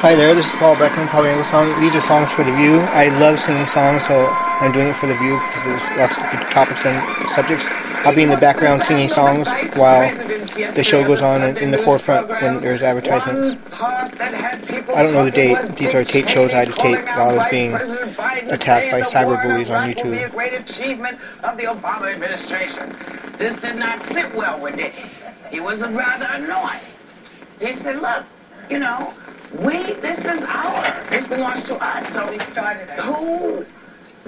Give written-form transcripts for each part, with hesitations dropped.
Hi there, this is Paul Beckman, Palu Rainbow Song. These are songs for The View. I love singing songs, so I'm doing it for The View because there's lots of good topics and subjects. I'll be in the background singing songs while the show goes on, and in the forefront when there's advertisements. I don't know the date. These are tape shows I had to tape while I was being attacked by cyber bullies on YouTube. A great achievement of the Obama administration. This did not sit well with Dickie. He was rather annoyed. He said, look, you know, this is this belongs to us. So we started it.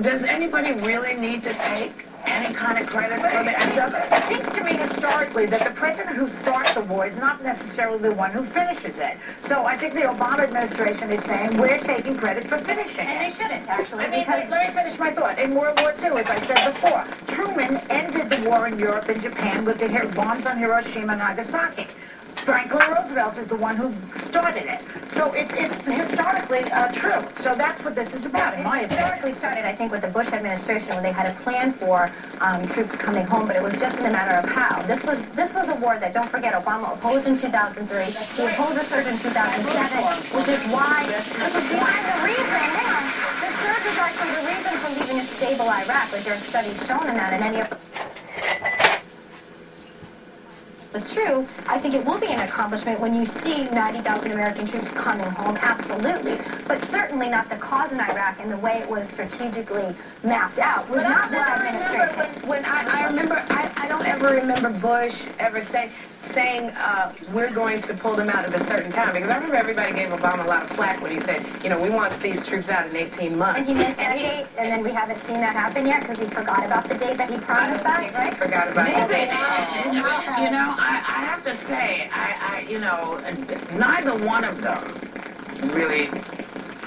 Does anybody really need to take any kind of credit for the end of it? It seems to me historically that the president who starts a war is not necessarily the one who finishes it. So I think the Obama administration is saying we're taking credit for finishing it. And they shouldn't, actually. Because let me finish my thought. In World War II, as I said before, Truman ended the war in Europe and Japan with the bombs on Hiroshima and Nagasaki. Franklin Roosevelt is the one who started it. So it's historically true. So that's what this is about, in my opinion. It historically started, I think, with the Bush administration when they had a plan for troops coming home, but it was just in a matter of how. This was a war that, don't forget, Obama opposed in 2003. He opposed the surge in 2007, which is behind the reason. The surge is actually the reason for leaving a stable Iraq, like there are studies shown in that, and any of was true, I think it will be an accomplishment when you see 90,000 American troops coming home, absolutely. But certainly not the cause in Iraq and the way it was strategically mapped out was not this administration. I don't ever remember Bush ever saying we're going to pull them out at a certain time, because I remember everybody gave Obama a lot of flack when he said, you know, we want these troops out in 18 months. And he missed that date, and then we haven't seen that happen yet because he forgot about the date that he promised that, right? Forgot about the date. You know, I have to say, you know, neither one of them really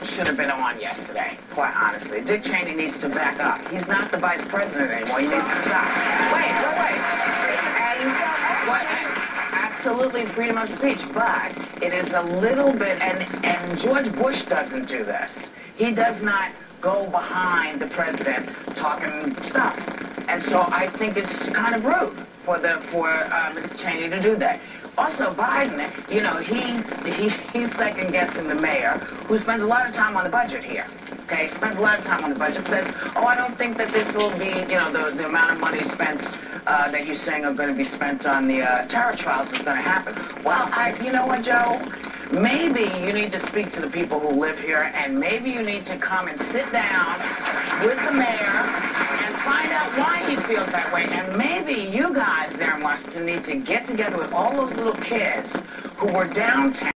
should have been on yesterday, quite honestly. Dick Cheney needs to back up. He's not the vice president anymore. He needs to stop. Wait. Absolutely freedom of speech, but it is a little bit, and George Bush doesn't do this. He does not go behind the president talking stuff. And so I think it's kind of rude for Mr. Cheney to do that. Also, Biden, you know, he's second-guessing the mayor, who spends a lot of time on the budget here. Okay, spends a lot of time on the budget. Says, oh, I don't think that this will be, you know, the amount of money spent that you're saying are going to be spent on the terror trials is going to happen. Well, you know what, Joe? Maybe you need to speak to the people who live here, and maybe you need to come and sit down with the mayor and find out why he feels that way. And maybe you guys there in Washington need to get together with all those little kids who were downtown